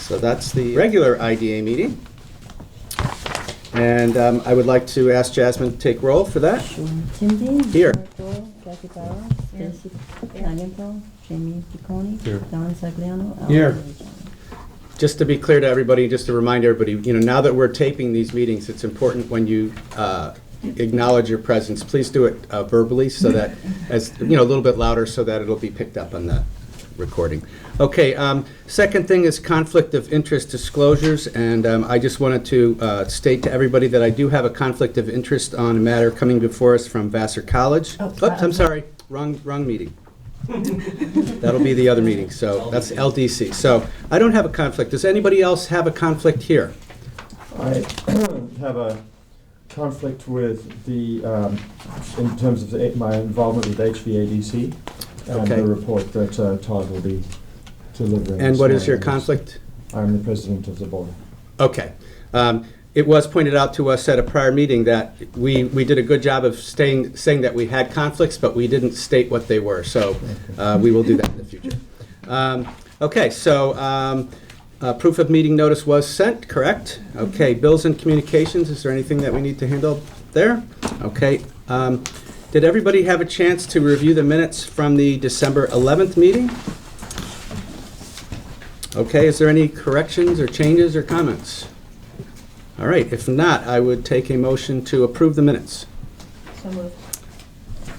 So that's the regular IDA meeting. And I would like to ask Jasmine to take roll for that. Sure. Tim Dean. Here. Kathy Barrow. Stacy Langenfeld. Jamie Piccone. Here. Don Sagliano. Here. Albert Jones. Just to be clear to everybody, just to remind everybody, now that we're taping these meetings, it's important when you acknowledge your presence, please do it verbally so that, as a little bit louder so that it'll be picked up on the recording. Okay, second thing is conflict of interest disclosures, and I just wanted to state to everybody that I do have a conflict of interest on a matter coming before us from Vassar College. Oops, I'm sorry, wrong meeting. That'll be the other meeting, so that's LDC. So I don't have a conflict. Does anybody else have a conflict here? I have a conflict with the, in terms of my involvement with HVADC and Okay. the report that Todd will be delivering. And this what is your morning. conflict? I'm the president of the board. Okay. It was pointed out to us at a prior meeting that we did a good job of saying that we had conflicts, but we didn't state what they were. So we will do that in the future. Okay, so proof of meeting notice was sent, correct? Okay, bills and communications, is there anything that we need to handle there? Okay. Did everybody have a chance to review the minutes from the December 11th meeting? Okay, is there any corrections or changes or comments? All right, if not, I would take a motion to approve the minutes. So moved.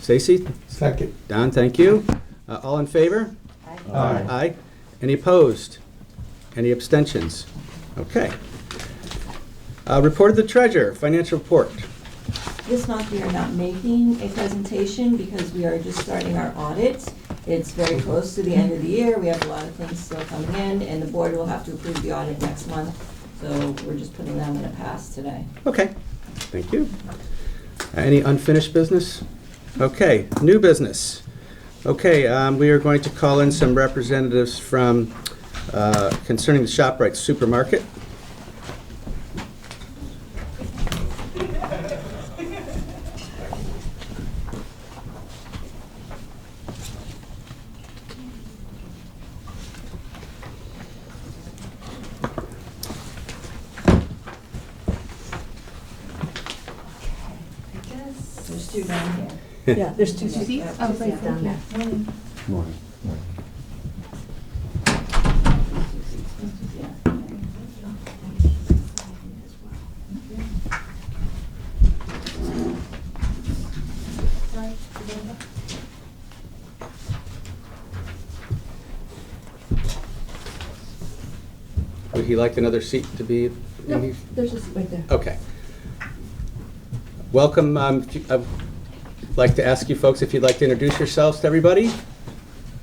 Stacy? Second. Don, thank you. All in favor? Aye. Aye. Any opposed? Any abstentions? Okay. Report of the treasurer, financial report. This month, we are not making a presentation because we are just starting our audit. It's very close to the end of the year. We have a lot of things still coming in, and the board will have to approve the audit next month. So we're just putting them in a pass today. Okay, thank you. Any unfinished business? Okay, new business. Okay, we are going to call in some representatives from concerning the ShopRite supermarket. There's two down here. Yeah, there's two seats. Yeah. Oh, right down there. Morning. Would he like another seat to be? No, there's a seat right there. Okay. Welcome. I'd like to ask you folks if you'd like to introduce yourselves to everybody.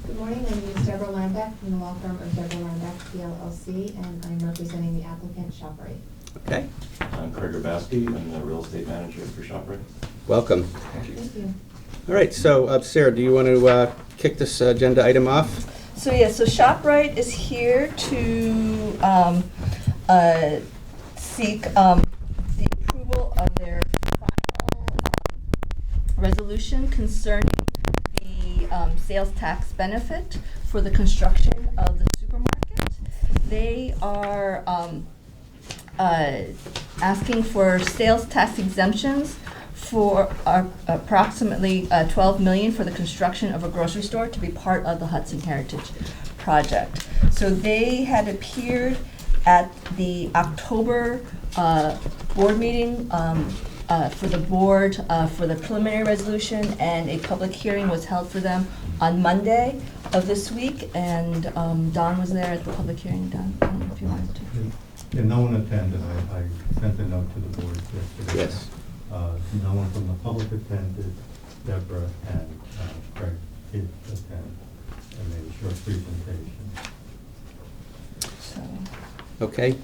Good morning, my name is Deborah Lambeck from the law firm of Deborah Lambeck, PLLC, and I'm representing the applicant ShopRite. Okay. I'm Craig Grabowski. I'm the real estate manager for ShopRite. Welcome. Thank you. All right. So, Sarah, do you want to kick this agenda item off? So so ShopRite is here to seek the approval of their final resolution concerning the sales tax benefit for the construction of the supermarket. They are asking for sales tax exemptions for approximately $12 million for the construction of a grocery store to be part of the Hudson Heritage Project. So they had appeared at the October board meeting for the board for the preliminary resolution, and a public hearing was held for them on Monday of this week, and Don was there at the public hearing. Don, I don't know if you wanted to. Yeah, no one attended. I sent a note to the board yesterday. Yes. No one from the public attended. Deborah and Craig did attend and made a short presentation. So. Okay.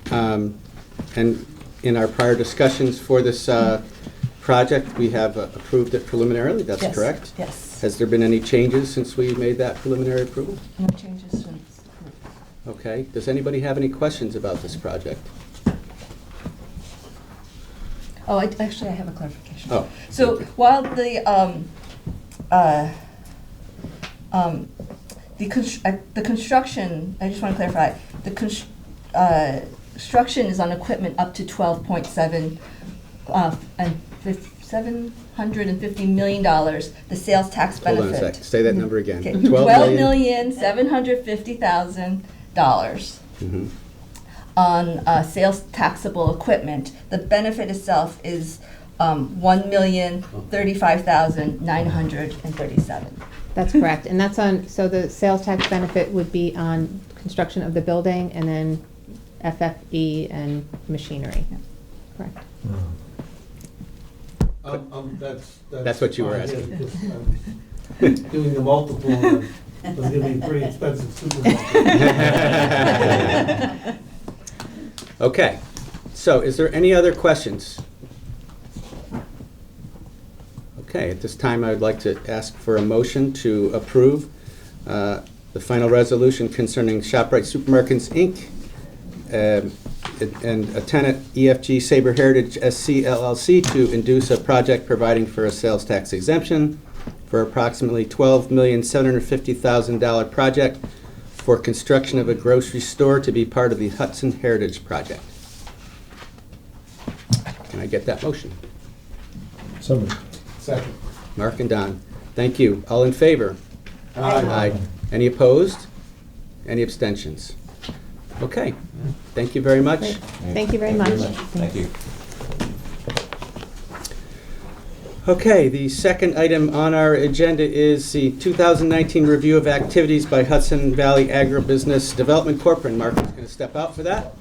And in our prior discussions for this project, we have approved it preliminarily. That's Yes, correct? Yes. Has there been any changes since we made that preliminary approval? No changes since. Okay. Does anybody have any questions about this project? Oh, actually, I have a clarification. Oh. So while the construction, I just want to clarify, construction is on equipment up to 12.7 and $750 million. The sales tax Hold benefit. on a sec, say that number again. Okay, 12,750,000. $12,750,000 Mhm. on sales taxable equipment. The benefit itself is $1,035,937. That's correct, and that's on, so the sales tax benefit would be on construction of the building and then FFE and machinery. Correct. That's what you were fine, yeah, asking. because I'm doing the multiple, and it's gonna be a pretty expensive supermarket. Okay, so is there any other questions? Okay, at this time, I would like to ask for a motion to approve the final resolution concerning ShopRite Supermarkets, Inc., and a tenant, EFG Sabre Heritage SC LLC, to induce a project providing for a sales tax exemption for approximately $12,750,000 project for construction of a grocery store to be part of the Hudson Heritage Project. Can I get that motion? So moved. Second. Mark and Don, thank you. All in favor? Aye. Any opposed? Any abstentions? Okay, thank you very much. Great. Thank you very much. Thank you. Okay, the second item on our agenda is the 2019 review of activities by Hudson Valley Agribusiness Development Corp. And Mark is going to step out for that.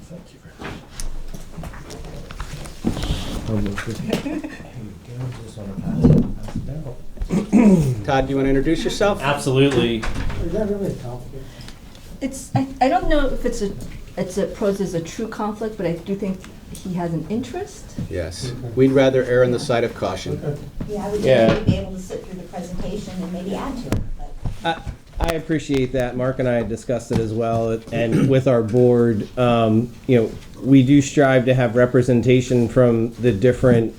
Todd, do you want to introduce yourself? Absolutely. Is that really complicated? I don't know if it's poses a true conflict, but I do think he has an interest. Yes, we'd rather err on the side of caution. Okay. Yeah, I would Yeah. maybe be able to sit through the presentation and maybe add to it, but. I appreciate that. Mark and I had discussed it as well, and with our board, we do strive to have representation from the different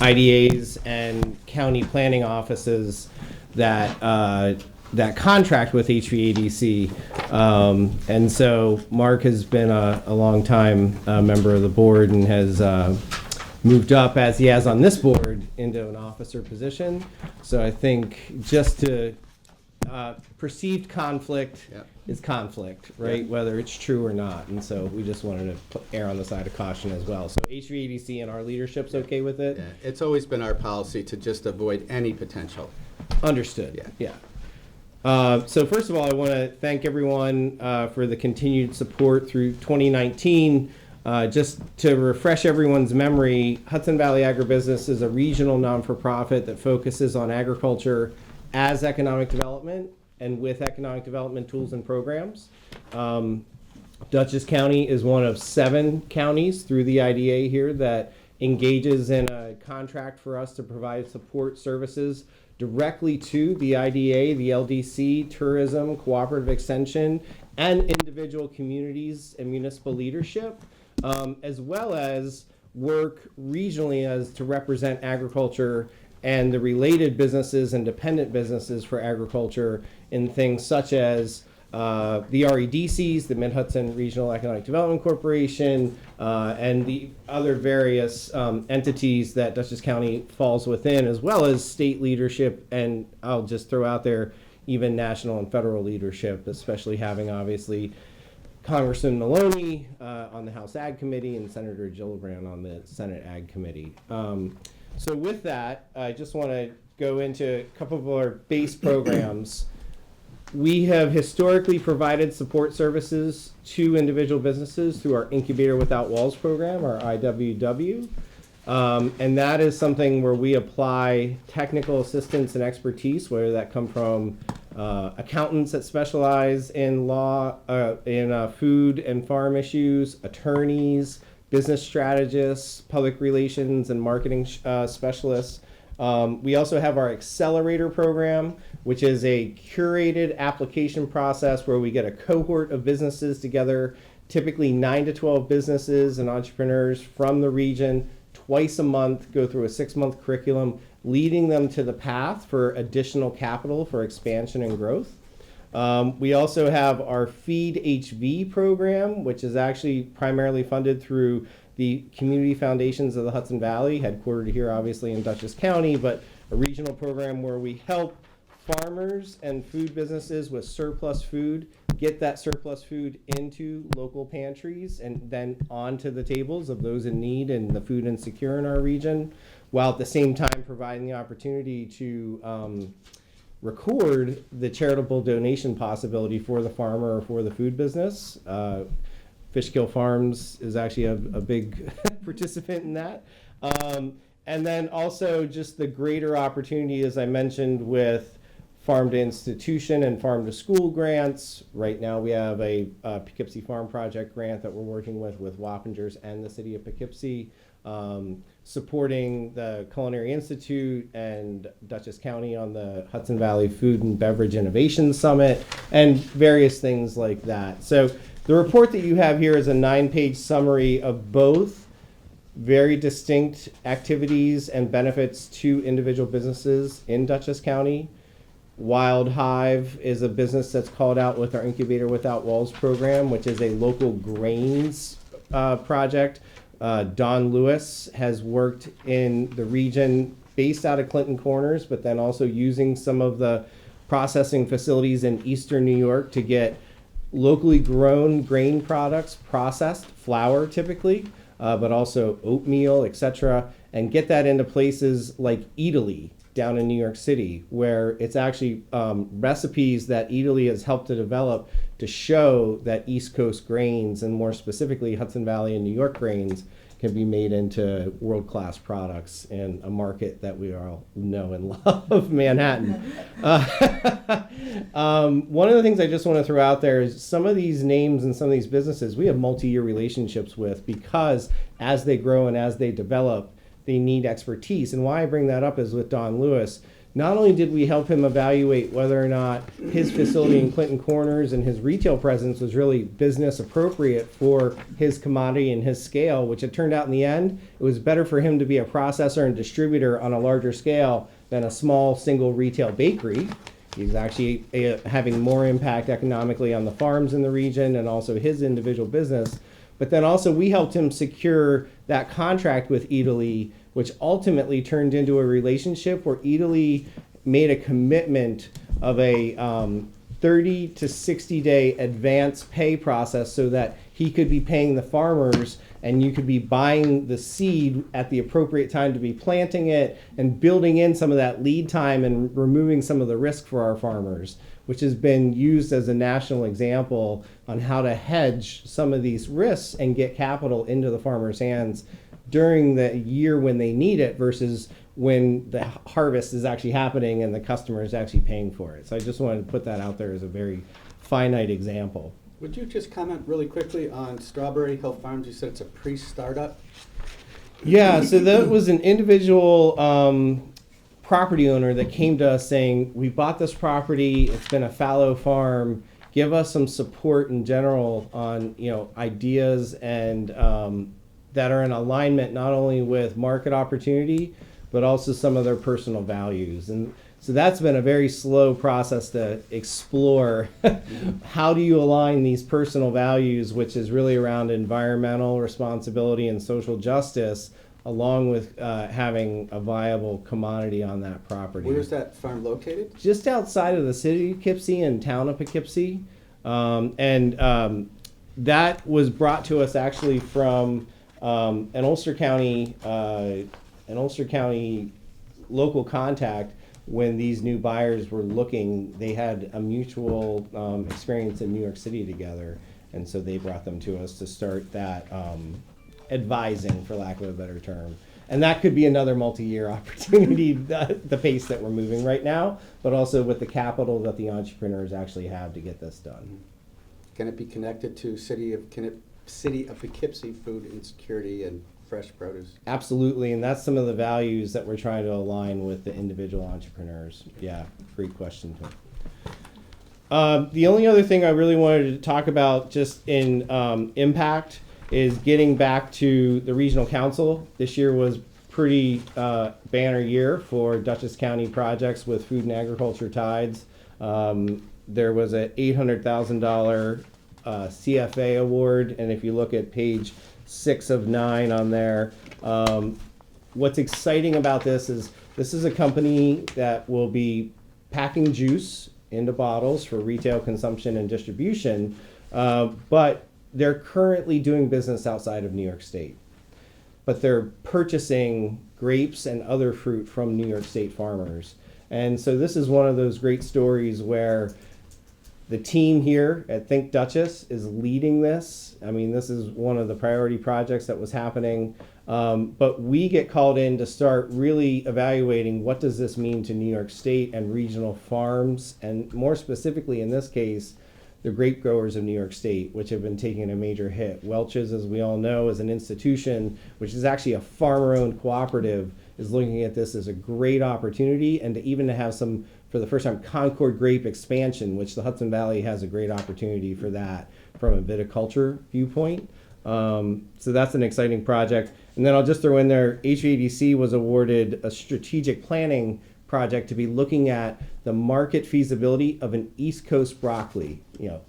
IDAs and county planning offices that contract with HVADC. And so Mark has been a long time member of the board and has moved up, as he has on this board, into an officer position. So I think just to perceived conflict Yep. is conflict, right? Whether it's true or not. And so we just wanted to err on the side of caution as well. So HVADC and our leadership's okay with it? Yeah, it's always been our policy to just avoid any potential. Understood. Yeah. So first of all, I want to thank everyone for the continued support through 2019. Just to refresh everyone's memory, Hudson Valley Agribusiness is a regional non-for-profit that focuses on agriculture as economic development and with economic development tools and programs. Dutchess County is one of 7 counties through the IDA here that engages in a contract for us to provide support services directly to the IDA, the LDC, tourism, cooperative extension, and individual communities and municipal leadership, as well as work regionally as to represent agriculture and the related businesses and dependent businesses for agriculture in things such as the REDCs, the Mid-Hudson Regional Economic Development Corporation, and the other various entities that Dutchess County falls within, as well as state leadership, and I'll just throw out there even national and federal leadership, especially having obviously Congressman Maloney on the House Ag Committee and Senator Gillibrand on the Senate Ag Committee. So with that, I just want to go into a couple of our base programs. We have historically provided support services to individual businesses through our Incubator Without Walls program, our IWW. And that is something where we apply technical assistance and expertise, whether that come from accountants that specialize in law, in food and farm issues, attorneys, business strategists, public relations and marketing specialists. We also have our Accelerator program, which is a curated application process where we get a cohort of businesses together, typically 9 to 12 businesses and entrepreneurs from the region, twice a month, go through a 6-month curriculum, leading them to the path for additional capital for expansion and growth. We also have our Feed HV program, which is actually primarily funded through the community foundations of the Hudson Valley, headquartered here obviously in Dutchess County, but a regional program where we help farmers and food businesses with surplus food get that surplus food into local pantries and then onto the tables of those in need and the food insecure in our region, while at the same time providing the opportunity to record the charitable donation possibility for the farmer or for the food business. Fishkill Farms is actually a big participant in that. And then also just the greater opportunity, as I mentioned, with farm to institution and farm to school grants. Right now we have a Poughkeepsie Farm Project grant that we're working with Wappingers and the city of Poughkeepsie, supporting the Culinary Institute and Dutchess County on the Hudson Valley Food and Beverage Innovation Summit and various things like that. So the report that you have here is a 9-page summary of both very distinct activities and benefits to individual businesses in Dutchess County. Wild Hive is a business that's called out with our Incubator Without Walls program, which is a local grains project. Don Lewis has worked in the region based out of Clinton Corners, but then also using some of the processing facilities in eastern New York to get locally grown grain products processed, flour typically, but also oatmeal, etc., and get that into places like Italy down in New York City, where it's actually recipes that Italy has helped to develop to show that East Coast grains, and more specifically Hudson Valley and New York grains, can be made into world-class products in a market that we all know and love, Manhattan. One of the things I just want to throw out there is some of these names and some of these businesses we have multi-year relationships with, because as they grow and as they develop, they need expertise. And why I bring that up is with Don Lewis. Not only did we help him evaluate whether or not his facility in Clinton Corners and his retail presence was really business appropriate for his commodity and his scale, which it turned out in the end, it was better for him to be a processor and distributor on a larger scale than a small single retail bakery. He's actually having more impact economically on the farms in the region and also his individual business. But then also we helped him secure that contract with Italy, which ultimately turned into a relationship where Italy made a commitment of a 30 to 60 day advance pay process so that he could be paying the farmers and you could be buying the seed at the appropriate time to be planting it and building in some of that lead time and removing some of the risk for our farmers, which has been used as a national example on how to hedge some of these risks and get capital into the farmers' hands during the year when they need it versus when the harvest is actually happening and the customer is actually paying for it. So I just wanted to put that out there as a very finite example. Would you just comment really quickly on Strawberry Hill Farms? You said it's a pre-startup. Yeah, so that was an individual property owner that came to us saying, we bought this property, it's been a fallow farm, give us some support in general on ideas and that are in alignment not only with market opportunity, but also some of their personal values. And so that's been a very slow process to explore how do you align these personal values, which is really around environmental responsibility and social justice, along with having a viable commodity on that property. Where is that farm located? Just outside of the city of Poughkeepsie and town of Poughkeepsie. That was brought to us actually from an Ulster County local contact. When these new buyers were looking, they had a mutual experience in New York City together, and so they brought them to us to start that advising, for lack of a better term. And that could be another multi-year opportunity, the pace that we're moving right now, but also with the capital that the entrepreneurs actually have to get this done. Can it be connected to City of Poughkeepsie food insecurity and fresh produce? Absolutely, and that's some of the values that we're trying to align with the individual entrepreneurs. Yeah, great question, Tim. The only other thing I really wanted to talk about just in impact is getting back to the regional council. This year was pretty banner year for Dutchess County projects with food and agriculture tides. there was a $800,000 CFA award, and if you look at page 6 of 9 on there, what's exciting about this is a company that will be packing juice into bottles for retail consumption and distribution, but they're currently doing business outside of New York State. But they're purchasing grapes and other fruit from New York State farmers. And so this is one of those great stories where the team here at Think Duchess is leading this. I mean, this is one of the priority projects that was happening. But we get called in to start really evaluating what does this mean to New York State and regional farms, and more specifically in this case, the grape growers of New York State, which have been taking a major hit. Welch's, as we all know, is an institution, which is actually a farmer-owned cooperative, is looking at this as a great opportunity, and to even have some, for the first time, Concord grape expansion, which the Hudson Valley has a great opportunity for that from a viticulture viewpoint. So that's an exciting project. And then I'll just throw in there, HVADC was awarded a strategic planning project to be looking at the market feasibility of an East Coast broccoli. You know,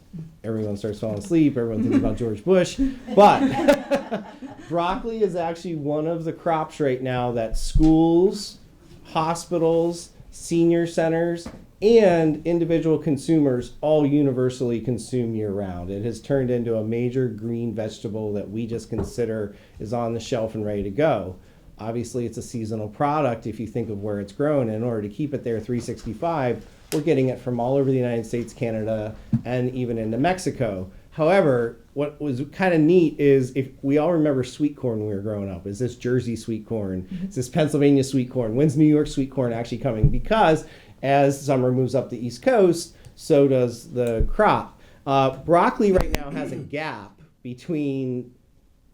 everyone starts falling asleep, everyone thinks about George Bush, but broccoli is actually one of the crops right now that schools, hospitals, senior centers, and individual consumers all universally consume year-round. It has turned into a major green vegetable that we just consider is on the shelf and ready to go. Obviously, it's a seasonal product if you think of where it's grown. In order to keep it there 365, we're getting it from all over the United States, Canada, and even into Mexico. However, what was kind of neat is, if we all remember sweet corn when we were growing up, is this Jersey sweet corn? Is this Pennsylvania sweet corn? When's New York sweet corn actually coming? Because as summer moves up the East Coast, so does the crop. Broccoli right now has a gap between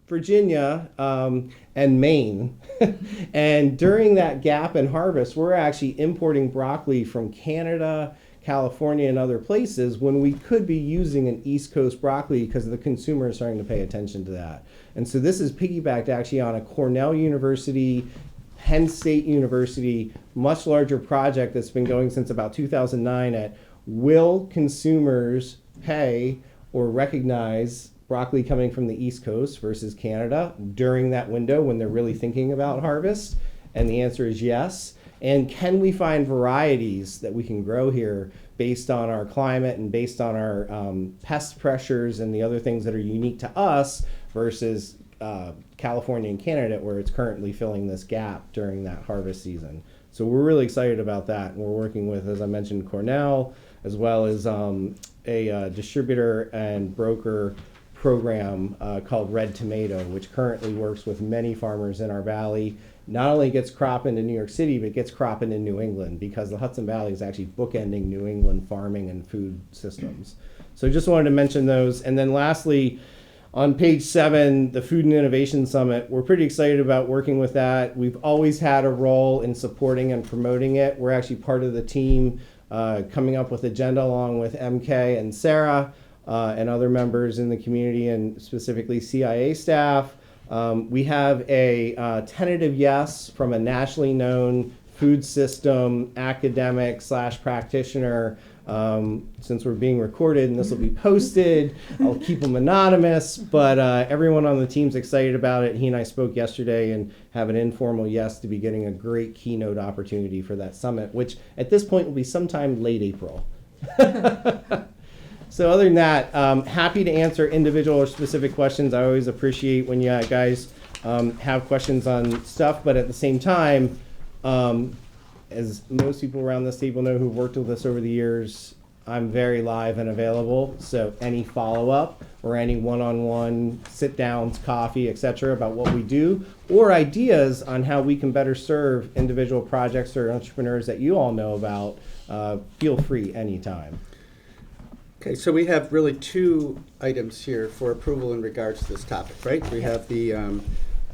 Virginia and Maine. And during that gap in harvest, we're actually importing broccoli from Canada, California, and other places when we could be using an East Coast broccoli because the consumer is starting to pay attention to that. And so this is piggybacked actually on a Cornell University, Penn State University, much larger project that's been going since about 2009 at will consumers pay or recognize broccoli coming from the East Coast versus Canada during that window when they're really thinking about harvest? And the answer is yes. And can we find varieties that we can grow here based on our climate and based on our pest pressures and the other things that are unique to us versus California and Canada, where it's currently filling this gap during that harvest season? So we're really excited about that. And we're working with, as I mentioned, Cornell, as well as a distributor and broker program called Red Tomato, which currently works with many farmers in our valley. Not only gets crop into New York City, but gets crop into New England, because the Hudson Valley is actually bookending New England farming and food systems. So just wanted to mention those. And then lastly, on page 7, the Food and Innovation Summit, we're pretty excited about working with that. We've always had a role in supporting and promoting it. We're actually part of the team coming up with agenda along with MK and Sarah and other members in the community, and specifically CIA staff. We have a tentative yes from a nationally known food system academic / practitioner. Since we're being recorded and this will be posted, I'll keep them anonymous, but everyone on the team's excited about it. He and I spoke yesterday and have an informal yes to be getting a great keynote opportunity for that summit, which at this point will be sometime late April. So other than that, happy to answer individual or specific questions. I always appreciate when you guys have questions on stuff, but at the same time, as most people around this table know who've worked with us over the years, I'm very live and available. So any follow-up or any one-on-one sit-downs, coffee, etc. about what we do, or ideas on how we can better serve individual projects or entrepreneurs that you all know about, feel free anytime. Okay, so we have really 2 items here for approval in regards to this topic, right? We have the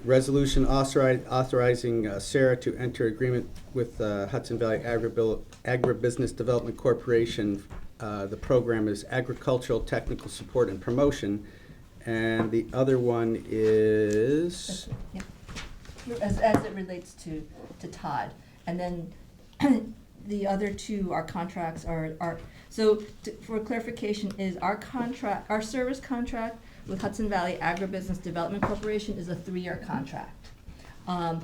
resolution authorizing Sarah to enter agreement with Hudson Valley Agribusiness Development Corporation. The program is Agricultural Technical Support and Promotion. And the other one is... As it relates to Todd. And then the other two, our contracts so for clarification is our service contract with Hudson Valley Agribusiness Development Corporation is a 3-year contract. And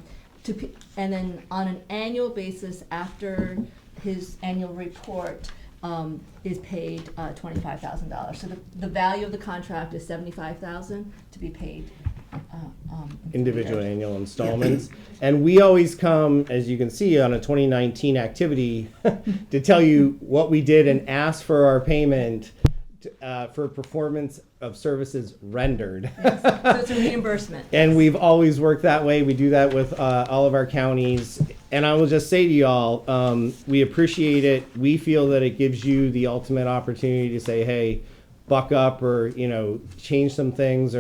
then on an annual basis, after his annual report, is paid $25,000. So the value of the contract is $75,000 to be paid. Individual annual installments. And we always come, as you can see, on a 2019 activity to tell you what we did and ask for our payment for performance of services rendered. So it's a reimbursement. And we've always worked that way. We do that with all of our counties. And I will just say to y'all, we appreciate it. We feel that it gives you the ultimate opportunity to say, hey, buck up, or, change some things,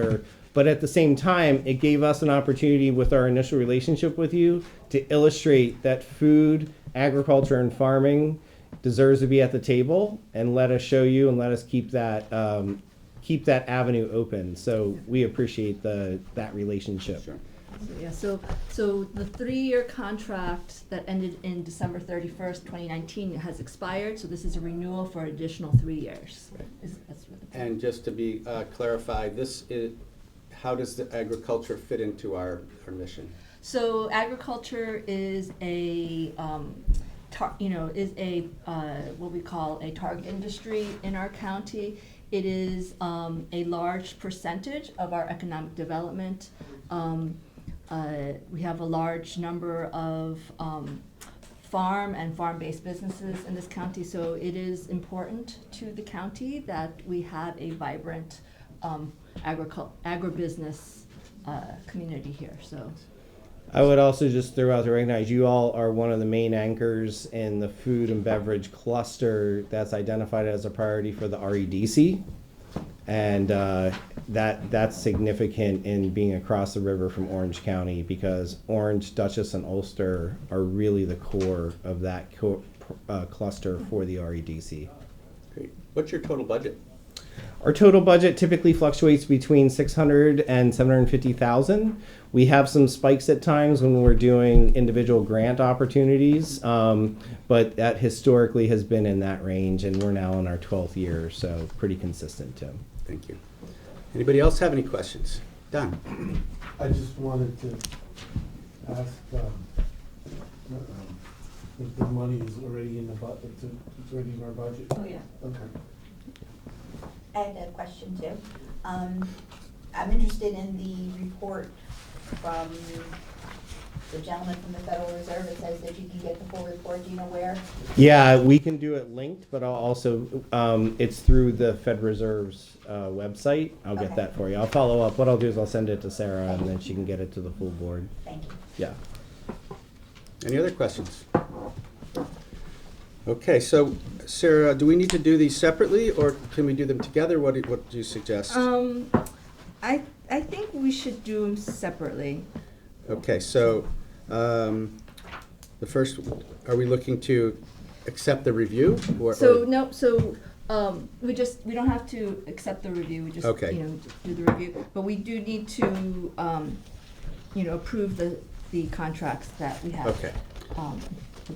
but at the same time, it gave us an opportunity with our initial relationship with you to illustrate that food, agriculture, and farming deserves to be at the table, and let us show you and let us keep that avenue open. So we appreciate that relationship. Sure. Yeah, so the 3-year contract that ended in December 31st, 2019 has expired, so this is a renewal for an additional 3 years. That's what the- And just to be clarified, how does the agriculture fit into our mission? So agriculture is what we call a target industry in our county. It is a large percentage of our economic development. We have a large number of farm and farm-based businesses in this county, so it is important to the county that we have a vibrant agribusiness community here. So I would also just throw out to recognize you all are one of the main anchors in the food and beverage cluster that's identified as a priority for the REDC. And that's significant in being across the river from Orange County, because Orange, Dutchess, and Ulster are really the core of that cluster for the REDC. Great. What's your total budget? Our total budget typically fluctuates between $600,000 and $750,000. We have some spikes at times when we're doing individual grant opportunities, but that historically has been in that range, and we're now in our 12th year, so pretty consistent, Tim. Thank you. Anybody else have any questions? Don? I just wanted to ask, if the money is already in the budget, it's already in our budget? Oh, yeah. Okay. I had a question too. I'm interested in the report from the gentleman from the Federal Reserve. It says that you can get the full report. Do you know where? Yeah, we can do it linked, but I'll also, it's through the Fed Reserve's website. I'll get Okay. that for you. I'll follow up. What I'll do is I'll send it to Sarah, and then she can get it to the full board. Thank you. Yeah. Any other questions? Okay, so Sarah, do we need to do these separately, or can we do them together? What do you suggest? I think we should do them separately. Okay, so the first, are we looking to accept the review? Or We don't have to accept the review, we just, Okay. do the review. But we do need to, approve the contracts that we have. Okay.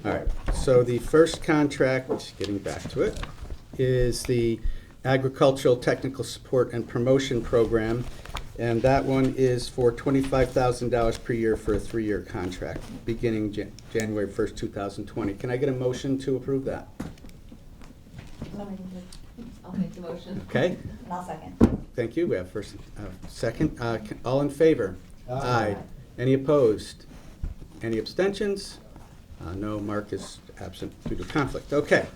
All right, so the first contract, getting back to it, is the Agricultural Technical Support and Promotion Program, and that one is for $25,000 per year for a 3-year contract, beginning January 1st, 2020. Can I get a motion to approve that? I'll make the motion. Okay, And I'll second. thank you. We have first, second. All in favor? Aye. Any opposed? Any abstentions? No, Mark is absent due to conflict. Okay,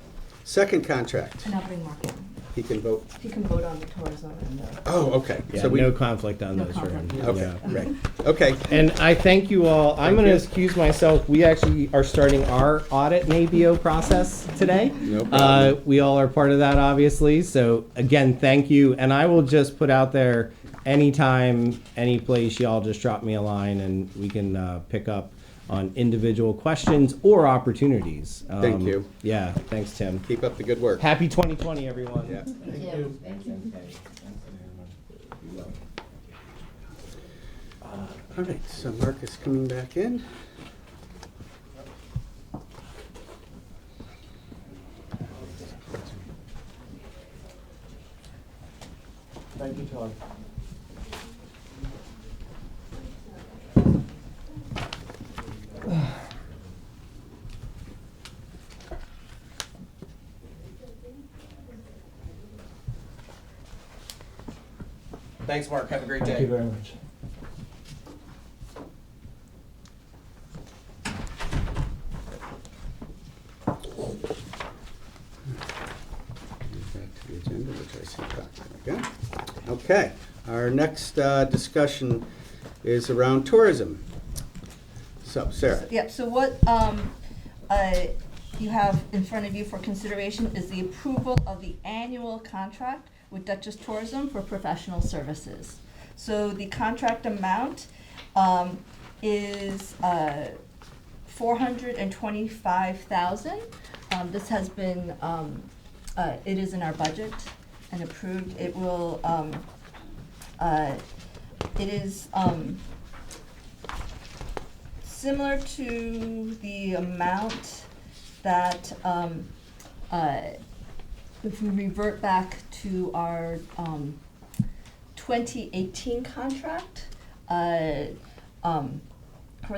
second contract. And I'll bring Mark in. He can vote. He can vote on the tourism and Oh, okay. Yeah, So we, no conflict on No those for him. conflict. okay, Yeah. right. Okay, And I thank you all. I'm Thank going to you. excuse myself. We actually are starting our audit and ABO process today. No problem. We all are part of that, obviously. So again, thank you. And I will just put out there, anytime, any place, y'all just drop me a line and we can pick up on individual questions or opportunities. Thank you. Yeah, thanks, Tim. keep up the good work. Happy 2020, everyone. Yeah. Thank you. Thank you. All right, so Mark is coming back in. Thanks, Mark. Have a great day. Thank you very much. Back to the agenda, which I see. There we go. Okay, our next discussion is around tourism. So, Sarah. Yep, so what you have in front of you for consideration is the approval of the annual contract with Dutchess Tourism for professional services. So the contract amount is $425,000. This has been, it is in our budget and approved. It will, it is similar to the amount that, if we revert back to our 2018 contract, for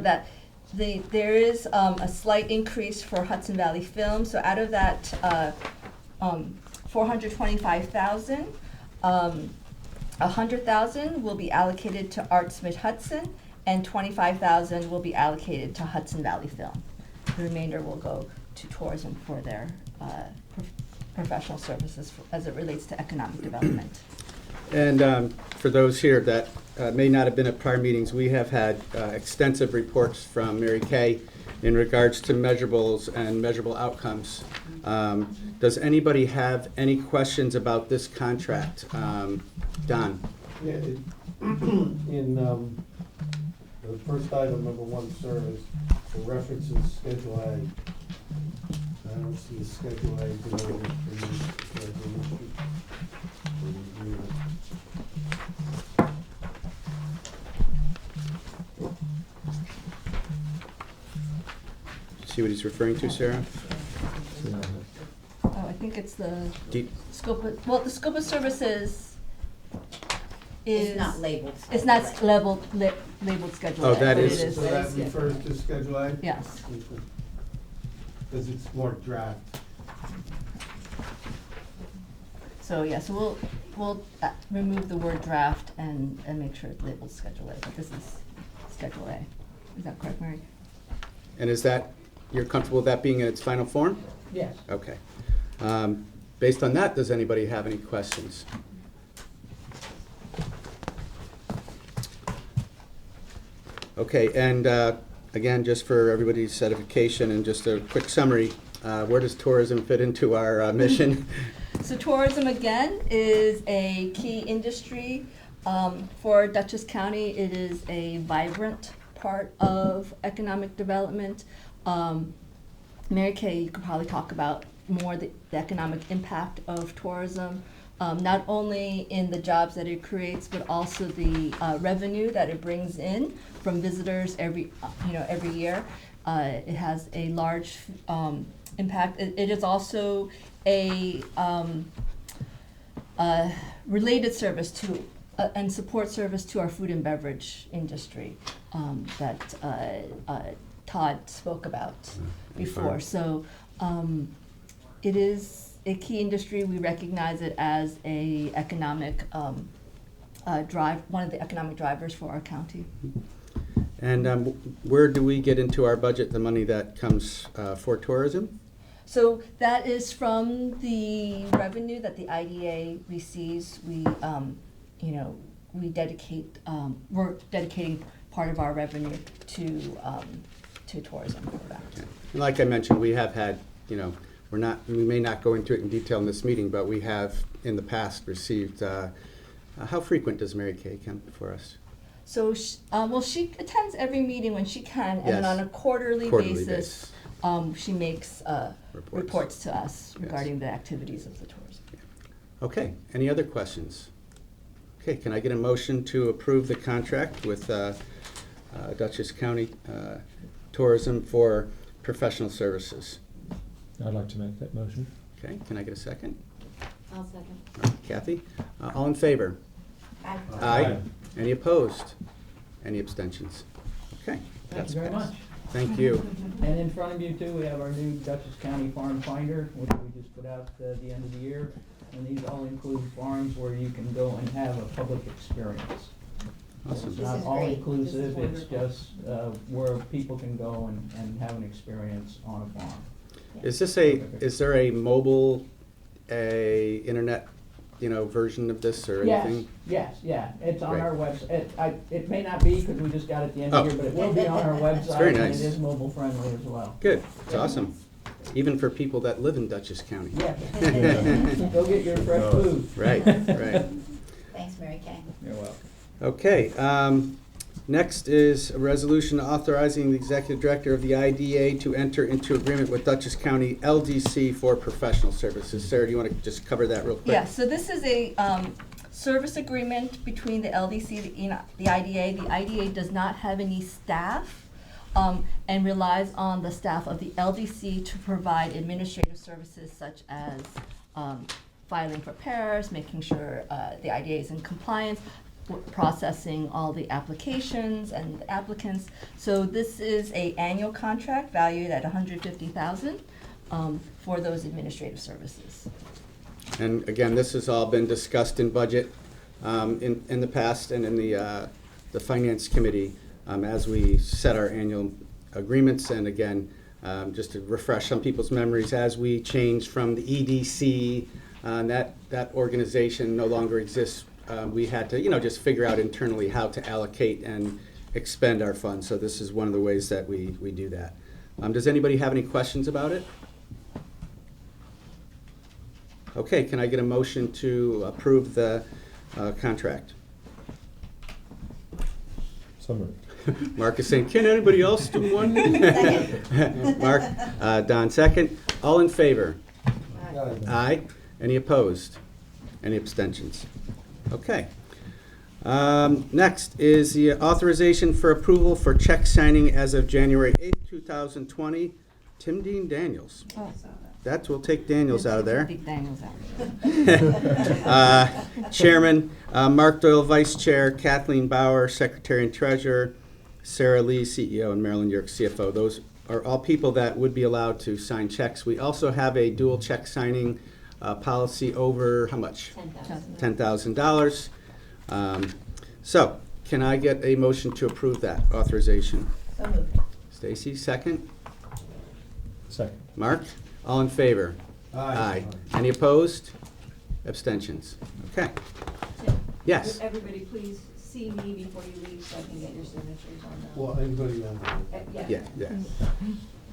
that, there is a slight increase for Hudson Valley Film. So out of that $425,000, $100,000 will be allocated to Arts Mid-Hudson, and $25,000 will be allocated to Hudson Valley Film. The remainder will go to tourism for their professional services as it relates to economic development. And for those here that may not have been at prior meetings, we have had extensive reports from Mary Kay in regards to measurables and measurable outcomes. Does anybody have any questions about this contract? Don? Yeah, in the first item, number 1 service, the references Schedule A. I don't see a Schedule A denoted for this resolution. See what he's referring to, Sarah? Oh, I think it's the Do- scope of, well, the scope of services is. It's not labeled. It's not labeled Schedule A. Oh, that but is- it So that refers to Schedule A? Yes. Because it's more draft. So, yeah, so we'll remove the word draft and make sure it's labeled Schedule A, but this is Schedule A. Is that correct, Mary? And is that, you're comfortable with that being in its final form? Yes. Okay. Based on that, does anybody have any questions? Okay, and again, just for everybody's edification and just a quick summary, where does tourism fit into our mission? So tourism, again, is a key industry for Dutchess County. It is a vibrant part of economic development. Mary Kay, you could probably talk about more the economic impact of tourism, not only in the jobs that it creates, but also the revenue that it brings in from visitors every year. It has a large impact. It is also a related service to and support service to our food and beverage industry that Todd spoke about before. So it is a key industry. We recognize it as a economic one of the economic drivers for our county. And where do we get into our budget the money that comes for tourism? So that is from the revenue that the IDA receives. We're dedicating part of our revenue to tourism for that. Okay. And like I mentioned, we have had, we may not go into it in detail in this meeting, but we have in the past received, how frequent does Mary Kay come for us? So, she attends every meeting when she can, and then Yes. on a quarterly basis, she makes reports to us regarding the activities of the tourism. Okay, any other questions? Okay, can I get a motion to approve the contract with Dutchess County Tourism for professional services? I'd like to make that motion. Okay, can I get a second? I'll second. All right, Kathy, all in favor? Aye. Aye. Any opposed? Any abstentions? Okay. Thank that's you very passed. much. Thank you. And in front of you too, we have our new Dutchess County Farm Finder, which we just put out at the end of the year. And these all include farms where you can go and have a public experience. Awesome. It's This not is all great. inclusive, This it's is wonderful. just where people can go and have an experience on a farm. Is there a mobile, internet, version of this or anything? Yes, it's on Great. our website. It may not be because we just got it at the end of the year, but it will be on our website. very And nice. it is mobile friendly as well. Good, it's awesome. Even for people that live in Dutchess County. Yeah. Go get your fresh food. Right, right. Thanks, Mary Kay. You're welcome. Okay, next is a resolution authorizing the executive director of the IDA to enter into agreement with Dutchess County LDC for professional services. Sarah, do you want to just cover that real quick? Yeah, so this is a service agreement between the LDC, the IDA. The IDA does not have any staff and relies on the staff of the LDC to provide administrative services such as filing for pairs, making sure the IDA is in compliance, processing all the applications and the applicants. So this is a annual contract valued at $150,000 for those administrative services. And again, this has all been discussed in budget in the past and in the finance committee as we set our annual agreements. And again, just to refresh some people's memories, as we changed from the EDC, that organization no longer exists. We had to, just figure out internally how to allocate and expend our funds. So this is one of the ways that we do that. Does anybody have any questions about it? Okay, can I get a motion to approve the contract? So moved. Mark is saying, can anybody else do one? Second. Mark, Don, second. All in favor? Aye. Aye. Any opposed? Any abstentions? Okay. Next is the authorization for approval for check signing as of January 8th, 2020. Tim Dean Daniels. We'll take Daniels out of there. Big Daniels out. Chairman, Mark Doyle, Vice Chair, Kathleen Bauer, Secretary and Treasurer, Sarah Lee, CEO, and Marilyn Yerk, CFO. Those are all people that would be allowed to sign checks. We also have a dual check signing policy over how much? $10,000. So, can I get a motion to approve that authorization? So moved. Stacy, second. Second. Mark, all in favor? Aye. Any opposed? Abstentions? Okay. Yes. Would everybody please see me before you leave so I can get your signatures on that? Well, anybody on Yeah, yeah.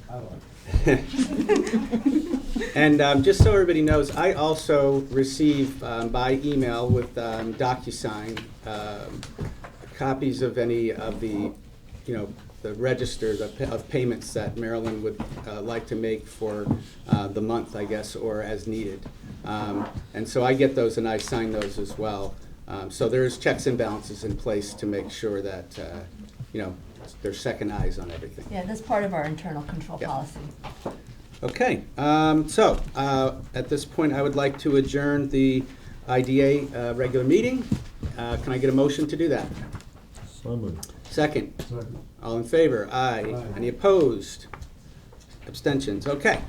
I like And just so everybody knows, I also receive by email with DocuSign copies of any of the, the registers of payments that Marilyn would like to make for the month, I guess, or as needed. And so I get those and I sign those as well. So there's checks and balances in place to make sure that, there's second eyes on everything. Yeah, that's part of our internal control Yeah. policy. Okay, so at this point, I would like to adjourn the IDA regular meeting. Can I get a motion to do that? So moved. Second. Second. All in favor? Aye. Aye. Any opposed? Abstentions? Okay.